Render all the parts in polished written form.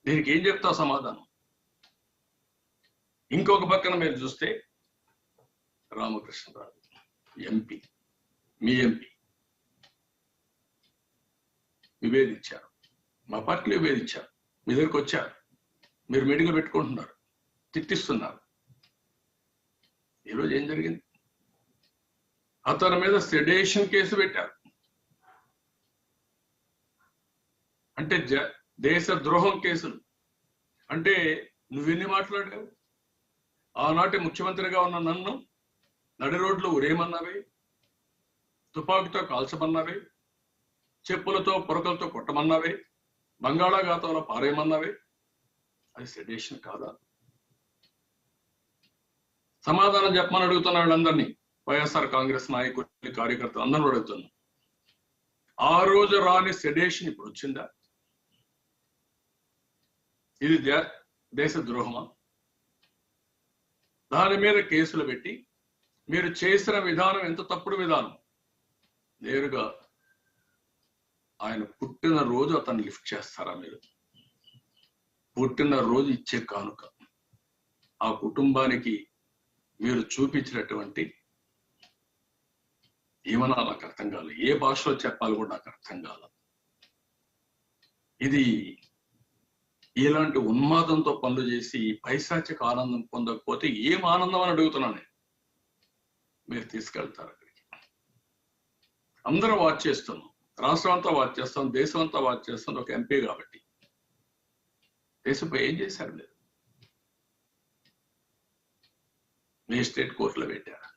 దీనికి ఏం చెప్తావు సమాధానం? ఇంకొక పక్కన మీరు చూస్తే రామకృష్ణరాజు ఎంపీ, మీ ఎంపీ విభేదించారు, మా పార్టీలో విభేదించారు, మీ దగ్గరికి వచ్చారు, మీరు మీటింగ్లు పెట్టుకుంటున్నారు, తిట్టిస్తున్నారు. ఈరోజు ఏం జరిగింది? అతని మీద సెడేషన్ కేసు పెట్టారు. అంటే దేశ ద్రోహం కేసులు. అంటే నువ్వెన్ని మాట్లాడావు? ఆనాటి ముఖ్యమంత్రిగా ఉన్న నన్ను నడి రోడ్లు ఉరేయమన్నావే, తుపాకీతో కాల్చమన్నావే, చెప్పులతో పొరకలతో కొట్టమన్నావే, బంగాళాఖాతంలో పారేయమన్నావే. అది సెడేషన్ కాదా? సమాధానం చెప్పమని అడుగుతున్న వాళ్ళందరినీ, వైఎస్ఆర్ కాంగ్రెస్ నాయకులు, కార్యకర్తలు అందరూ అడుగుతున్నా. ఆ రోజు రాని సెడేషన్ ఇప్పుడు వచ్చిందా? ఇది దేశ ద్రోహమా? దాని మీద కేసులు పెట్టి మీరు చేసిన విధానం ఎంత తప్పుడు విధానం. నేరుగా ఆయన పుట్టిన రోజు అతను లిఫ్ట్ చేస్తారా? మీరు పుట్టిన రోజు ఇచ్చే కానుక ఆ కుటుంబానికి మీరు చూపించినటువంటి ఏమన్నా నాకు అర్థం కాలేదు. ఏ భాషలో చెప్పాలి కూడా నాకు అర్థం కాలేదు. ఇది ఇలాంటి ఉన్మాదంతో పనులు చేసి పైశాచిక ఆనందం పొందకపోతే ఏం ఆనందం అని అడుగుతున్నాను నేను. మీరు తీసుకెళ్తారు అక్కడికి. అందరూ వాచ్ చేస్తున్నాం, రాష్ట్రం అంతా వాచ్ చేస్తాం, దేశం అంతా వాచ్ చేస్తాం. ఒక ఎంపీ కాబట్టి దేశంపై ఏం చేశారు మీరు? మేజిస్ట్రేట్ కోర్టులో పెట్టారు.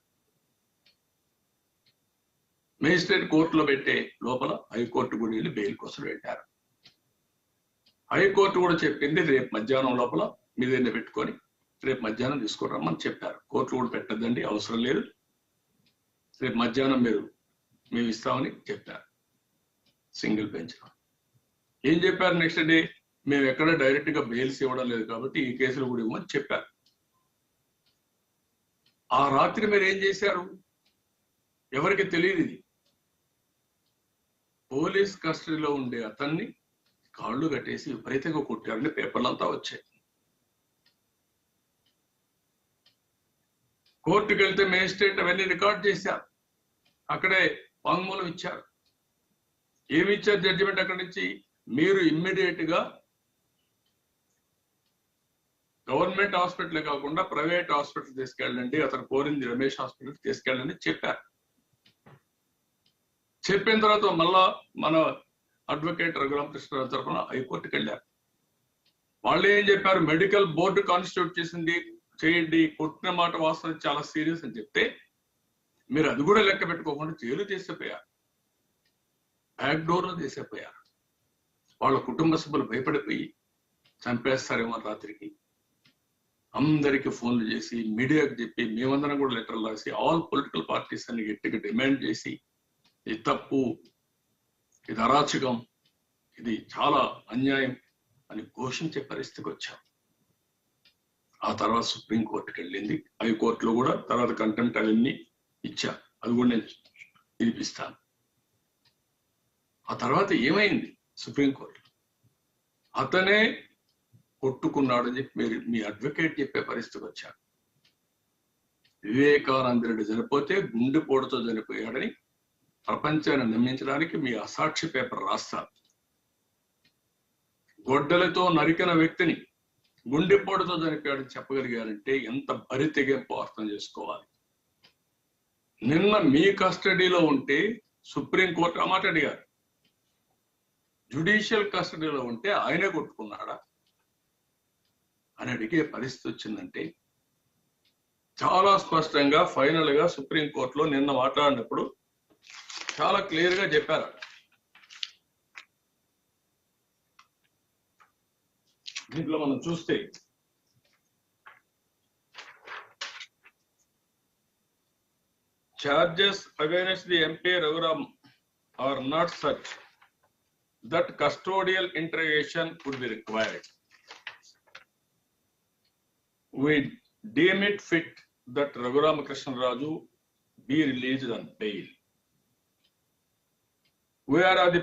మేజిస్ట్రేట్ కోర్టులో పెట్టే లోపల హైకోర్టు కూడా వెళ్ళి బెయిల్ కోసం పెట్టారు. హైకోర్టు కూడా చెప్పింది రేపు మధ్యాహ్నం లోపల మీ దగ్గర పెట్టుకొని రేపు మధ్యాహ్నం తీసుకురమ్మని చెప్పారు. కోర్టు కూడా పెట్టద్దండి, అవసరం లేదు, రేపు మధ్యాహ్నం మేము ఇస్తామని చెప్పారు సింగిల్ బెంచ్. ఏం చెప్పారు నెక్స్ట్ డే? మేము ఎక్కడ డైరెక్ట్ గా బెయిల్స్ ఇవ్వడం లేదు కాబట్టి ఈ కేసులు కూడా ఇవ్వమని చెప్పారు. ఆ రాత్రి మీరు ఏం చేశారు? ఎవరికి తెలియదు. ఇది పోలీస్ కస్టడీలో ఉండే అతన్ని కాళ్ళు కట్టేసి విపరీతంగా కొట్టారని పేపర్లంతా వచ్చాయి. కోర్టుకు వెళ్తే మేజిస్ట్రేట్ అవన్నీ రికార్డ్ చేశారు. అక్కడే వాంగ్మూలం ఇచ్చారు. ఏమి ఇచ్చారు జడ్జిమెంట్ అక్కడి నుంచి? మీరు ఇమ్మీడియట్ గా గవర్నమెంట్ హాస్పిటల్ కాకుండా ప్రైవేట్ హాస్పిటల్ తీసుకెళ్ళండి, అతను కోరింది రమేష్ హాస్పిటల్ తీసుకెళ్ళండి చెప్పారు. చెప్పిన తర్వాత మళ్ళా మన అడ్వకేట్ రఘురామకృష్ణరాజు తరఫున హైకోర్టుకి వెళ్ళారు. వాళ్ళు ఏం చెప్పారు? మెడికల్ బోర్డు కాన్స్టిట్యూట్ చేసింది, చేయండి, కొట్టిన మాట వాస్తవం చాలా సీరియస్ అని చెప్తే మీరు అది కూడా లెక్క పెట్టుకోకుండా జైలు తీసిపోయారు, బ్యాక్ డోర్ లో తీసిపోయారు. వాళ్ళ కుటుంబ సభ్యులు భయపడిపోయి చంపేస్తారేమో రాత్రికి అందరికి ఫోన్లు చేసి మీడియాకు చెప్పి మేమందరం కూడా లెటర్లు రాసి ఆల్ పొలిటికల్ పార్టీస్ అని గట్టిగా డిమాండ్ చేసి ఇది తప్పు, ఇది అరాచకం, ఇది చాలా అన్యాయం అని ఘోషించే పరిస్థితికి వచ్చాం. ఆ తర్వాత సుప్రీంకోర్టుకి వెళ్ళింది, హైకోర్టులో కూడా తర్వాత కంటెంప్ట్ అవన్నీ ఇచ్చా, అది కూడా నేను వినిపిస్తాను. ఆ తర్వాత ఏమైంది? సుప్రీంకోర్టు అతనే కొట్టుకున్నాడని చెప్పి మీరు మీ అడ్వకేట్ చెప్పే పరిస్థితికి వచ్చారు. వివేకానంద రెడ్డి చనిపోతే గుండెపోటుతో చనిపోయాడని ప్రపంచాన్ని నమ్మించడానికి మీ అసాక్షి పేపర్ రాస్తారు. గొడ్డలతో నరికిన వ్యక్తిని గుండెపోటుతో చనిపోయాడని చెప్పగలిగారంటే ఎంత బరి తెగింపు అర్థం చేసుకోవాలి. నిన్న మీ కస్టడీలో ఉంటే సుప్రీంకోర్టు ఆ మాట అడిగారు. జ్యుడిషియల్ కస్టడీలో ఉంటే ఆయనే కొట్టుకున్నాడా అని అడిగే పరిస్థితి వచ్చిందంటే చాలా స్పష్టంగా ఫైనల్ గా సుప్రీంకోర్టులో నిన్న మాట్లాడినప్పుడు చాలా క్లియర్ గా చెప్పారు. దీంట్లో మనం చూస్తే charges against the MP Raghuram are not such that custodial interrogation would be required. We deem it fit that Raghuram-Krishnaraju be released on bail. We are at the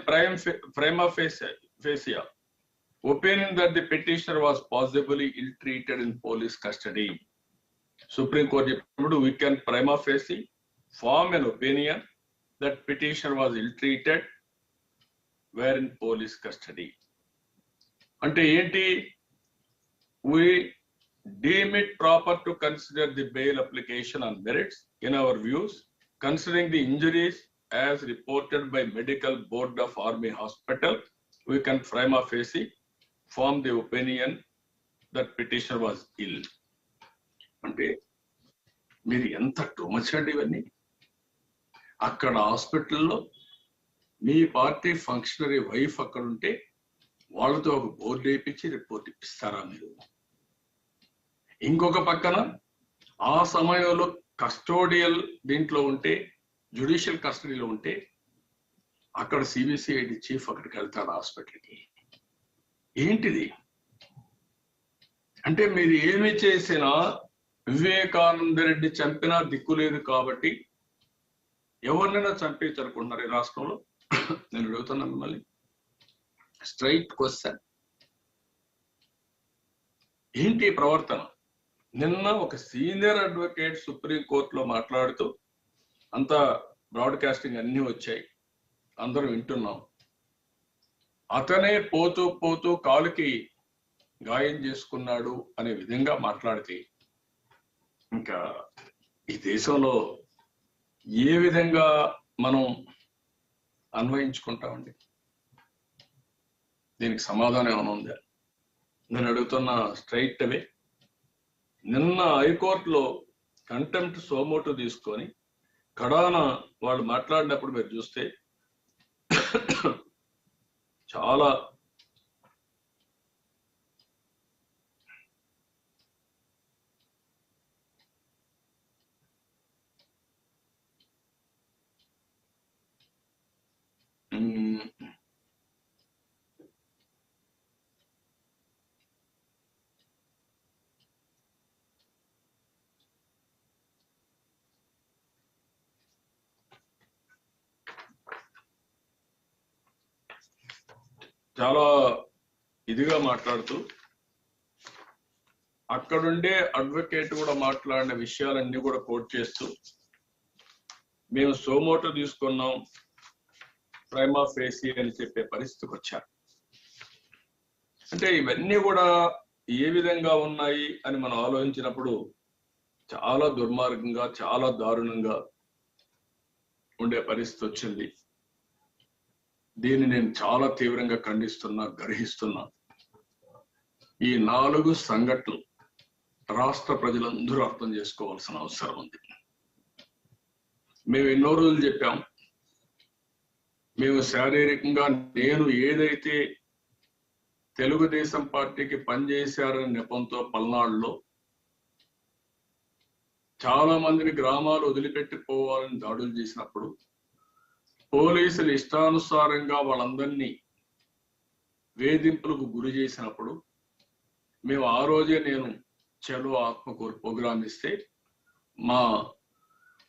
prima facie opinion that the petitioner was possibly ill-treated in police custody. Supreme Court చెప్పినప్పుడు we can prima facie form an opinion that petitioner was ill-treated were in police custody. అంటే ఏంటి? We deem it proper to consider the bail application on merits in our views, considering the injuries as reported by Medical Board of Army Hospital. We can prima facie form the opinion that petitioner was ill. అంటే మీరు ఎంత too much అండి ఇవన్నీ. అక్కడ హాస్పిటల్లో మీ party functionary wife అక్కడ ఉంటే వాళ్ళతో ఒక బోర్డు వేయించి రిపోర్ట్ ఇప్పిస్తారా మీరు? ఇంకొక పక్కన ఆ సమయంలో కస్టోడియల్ దీంట్లో ఉంటే, జ్యుడిషియల్ కస్టడీలో ఉంటే అక్కడ సిబిసిఐడి చీఫ్ అక్కడికి వెళ్తారు హాస్పిటల్కి. ఏంటిది? అంటే మీరు ఏమి చేసినా వివేకానంద రెడ్డి చంపినా దిక్కు లేదు కాబట్టి ఎవరినైనా చంపేసి అనుకుంటున్నారు ఈ రాష్ట్రంలో. నేను అడుగుతున్నా మిమ్మల్ని స్ట్రైట్ క్వశ్చన్, ఏంటి ప్రవర్తన? నిన్న ఒక సీనియర్ అడ్వకేట్ సుప్రీం కోర్టులో మాట్లాడుతూ, అంతా బ్రాడ్కాస్టింగ్ అన్ని వచ్చాయి, అందరం వింటున్నాం, అతనే పోతూ పోతూ కాలుకి గాయం చేసుకున్నాడు అనే విధంగా మాట్లాడితే ఇంకా ఈ దేశంలో ఏ విధంగా మనం అన్వయించుకుంటామండి? దీనికి సమాధానం ఏమైనా ఉందా? నేను అడుగుతున్న స్ట్రైట్ అవే. నిన్న హైకోర్టులో కంటెంప్ట్ సోమోటో తీసుకొని కడాన వాళ్ళు మాట్లాడినప్పుడు మీరు చూస్తే చాలా చాలా ఇదిగా మాట్లాడుతూ అక్కడుండే అడ్వకేట్ కూడా మాట్లాడిన విషయాలన్నీ కూడా కోట్ చేస్తూ, మేము సోమోటో తీసుకున్నాం, ప్రైమా ఫేసి అని చెప్పే పరిస్థితికి వచ్చారు. అంటే ఇవన్నీ కూడా ఏ విధంగా ఉన్నాయి అని మనం ఆలోచించినప్పుడు చాలా దుర్మార్గంగా, చాలా దారుణంగా ఉండే పరిస్థితి వచ్చింది. దీన్ని నేను చాలా తీవ్రంగా ఖండిస్తున్నా, గర్హిస్తున్నా. ఈ 4 సంఘటనలు రాష్ట్ర ప్రజలందరూ అర్థం చేసుకోవాల్సిన అవసరం ఉంది. మేము ఎన్నో రోజులు చెప్పాం, మేము శారీరకంగా, నేను ఏదైతే తెలుగుదేశం పార్టీకి పనిచేశారనే నెపంతో పల్నాడులో చాలా మందిని గ్రామాలు వదిలిపెట్టిపోవాలని దాడులు చేసినప్పుడు పోలీసులు ఇష్టానుసారంగా వాళ్ళందరినీ వేధింపులకు గురి చేసినప్పుడు మేము ఆ రోజే నేను చలో ఆత్మకూరు ప్రోగ్రాం ఇస్తే మా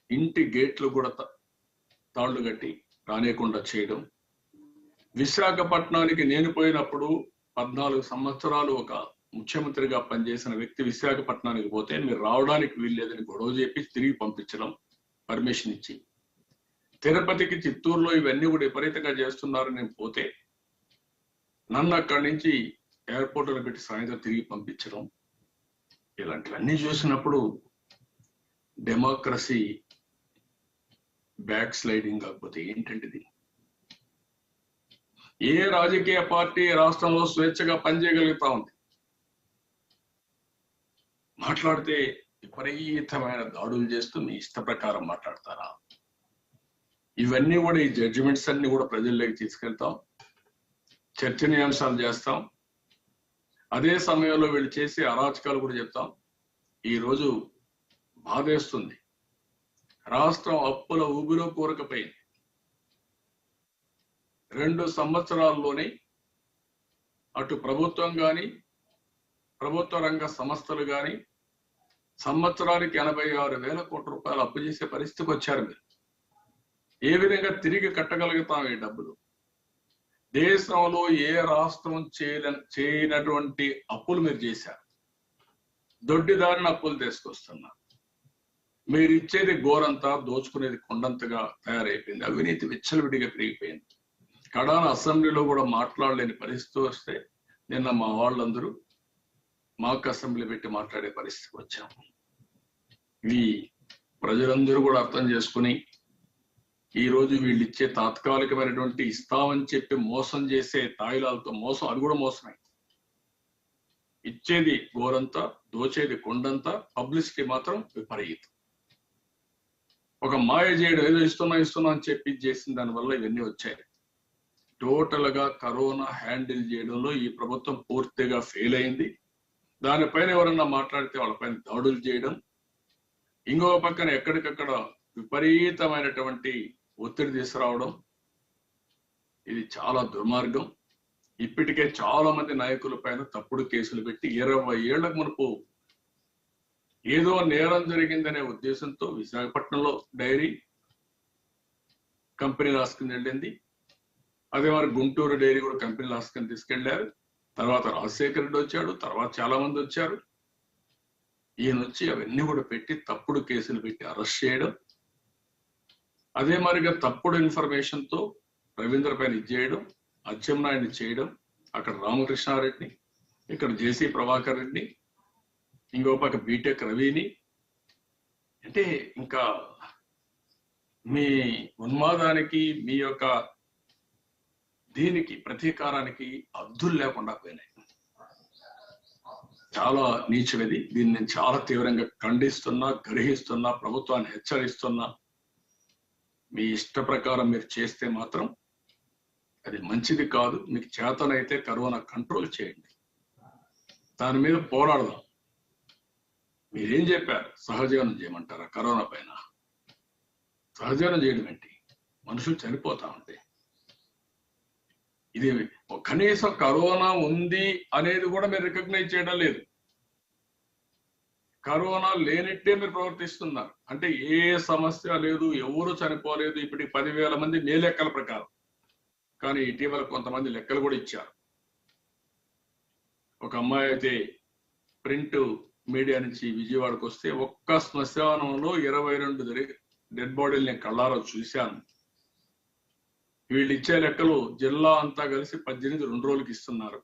ఇంటి గేట్లు కూడా తాళ్లు కట్టి రానేకుండా చేయడం. విశాఖపట్నానికి నేను పోయినప్పుడు 14 సంవత్సరాలు ఒక ముఖ్యమంత్రిగా పనిచేసిన వ్యక్తి విశాఖపట్నానికి పోతే మీరు రావడానికి వీల్లేదని గొడవ చెప్పి తిరిగి పంపించడం, పర్మిషన్ ఇచ్చి. తిరుపతికి, చిత్తూరులో ఇవన్నీ కూడా విపరీతంగా చేస్తున్నారు. నేను పోతే నన్ను అక్కడి నుంచి ఎయిర్పోర్ట్లో పెట్టి సాయంత్రం తిరిగి పంపించడం, ఇలాంటివన్నీ చూసినప్పుడు డెమోక్రసీ బ్యాక్ స్లైడింగ్ కాకపోతే ఏంటంటే, ఏ రాజకీయ పార్టీ రాష్ట్రంలో స్వేచ్ఛగా పనిచేయగలుగుతా ఉంది? మాట్లాడితే విపరీతమైన దాడులు చేస్తూ మీ ఇష్ట ప్రకారం మాట్లాడతారా? ఇవన్నీ కూడా, ఈ జడ్జిమెంట్స్ అన్ని కూడా ప్రజల్లోకి తీసుకెళ్తాం, చర్చనీయాంశాలు చేస్తాం. అదే సమయంలో వీళ్ళు చేసే అరాచకాలు కూడా చెప్తాం. ఈరోజు బాధేస్తుంది, రాష్ట్రం అప్పుల ఊబిలో కూరకపోయింది. 2 సంవత్సరాల్లోనే అటు ప్రభుత్వం కానీ, ప్రభుత్వ రంగ సంస్థలు కానీ సంవత్సరానికి 86,000 కోట్ల రూపాయలు అప్పు చేసే పరిస్థితికి వచ్చారు. మీరు ఏ విధంగా తిరిగి కట్టగలుగుతాం ఈ డబ్బులు? దేశంలో ఏ రాష్ట్రం చేయనటువంటి అప్పులు మీరు చేశారు. దొడ్డిదారిన అప్పులు తీసుకొస్తున్నారు. మీరు ఇచ్చేది గోరంతా, దోచుకునేది కొండంతగా తయారైపోయింది. అవినీతి విచ్చలవిడిగా పెరిగిపోయింది. కడాన అసెంబ్లీలో కూడా మాట్లాడలేని పరిస్థితి వస్తే నిన్న మా వాళ్ళందరూ మాకు అసెంబ్లీ పెట్టి మాట్లాడే పరిస్థితికి వచ్చాము. ఇది ప్రజలందరూ కూడా అర్థం చేసుకుని ఈ రోజు వీళ్ళు ఇచ్చే తాత్కాలికమైనటువంటి ఇస్తామని చెప్పి మోసం చేసే తాయిలాలతో మోసం, అది కూడా మోసమే. ఇచ్చేది గోరంతా, దోచేది కొండంతా, పబ్లిసిటీ మాత్రం విపరీతం. ఒక మాయ చేయడం, ఏదో ఇస్తున్నా అని చెప్పి చేసిన దానివల్ల ఇవన్నీ వచ్చాయి. టోటల్ గా కరోనా హ్యాండిల్ చేయడంలో ఈ ప్రభుత్వం పూర్తిగా ఫెయిల్ అయింది. దానిపైన ఎవరన్నా మాట్లాడితే వాళ్ళపైన దాడులు చేయడం, ఇంకో పక్కన ఎక్కడికక్కడ విపరీతమైనటువంటి ఒత్తిడి తీసుకురావడం, ఇది చాలా దుర్మార్గం. ఇప్పటికే చాలా మంది నాయకుల పైన తప్పుడు కేసులు పెట్టి 20 ఏళ్లకు మునుపు ఏదో నేరం జరిగిందనే ఉద్దేశంతో విశాఖపట్నంలో డైరీ కంపెనీ రాసుకుని వెళ్ళింది. అదే మరి గుంటూరు డైరీ కూడా కంపెనీ రాసుకుని తీసుకెళ్లారు. తర్వాత రాజశేఖర రెడ్డి వచ్చాడు, తర్వాత చాలా మంది వచ్చారు. ఈయన వచ్చి అవన్నీ కూడా పెట్టి తప్పుడు కేసులు పెట్టి అరెస్ట్ చేయడం, అదే మరిగా తప్పుడు ఇన్ఫర్మేషన్ తో రవీంద్ర పైన ఇచ్చేయడం, అచ్చెన్నాయుడిని చేయడం, అక్కడ రామకృష్ణారెడ్డిని, ఇక్కడ జేసీ ప్రభాకర్ రెడ్డి, ఇంకో పక్క బీటెక్ రవిని. అంటే ఇంకా మీ ఉన్మాదానికి, మీ యొక్క దీనికి ప్రతీకారానికి అద్దులు లేకుండా పోయినాయి. చాలా నీచమది. దీన్ని నేను చాలా తీవ్రంగా ఖండిస్తున్నా, గ్రహిస్తున్నా, ప్రభుత్వాన్ని హెచ్చరిస్తున్నా. మీ ఇష్ట ప్రకారం మీరు చేస్తే మాత్రం అది మంచిది కాదు. మీకు చేతనైతే కరోనా కంట్రోల్ చేయండి, దాని మీద పోరాడదాం. మీరేం చెప్పారు? సహజీవనం చేయమంటారా? కరోనా పైన సహజీవనం చేయడం ఏంటి? మనుషులు చనిపోతా ఉంటే ఇది కనీసం కరోనా ఉంది అనేది కూడా మీరు రికగ్నైజ్ చేయడం లేదు. కరోనా లేనిట్టే మీరు ప్రవర్తిస్తున్నారు. అంటే ఏ సమస్య లేదు, ఎవరు చనిపోలేదు. ఇప్పటికి 10,000 మంది మే లెక్కల ప్రకారం. కానీ ఇటీవల కొంతమంది లెక్కలు కూడా ఇచ్చారు. ఒక అమ్మాయి అయితే ప్రింట్ మీడియా నుంచి విజయవాడకు వస్తే ఒక్క శ్మశానంలో 22 డెడ్ బాడీలు నేను కళ్ళారా చూశాను. వీళ్ళు ఇచ్చే లెక్కలు జిల్లా అంతా కలిసి 18 2 రోజులకి ఇస్తున్నారు.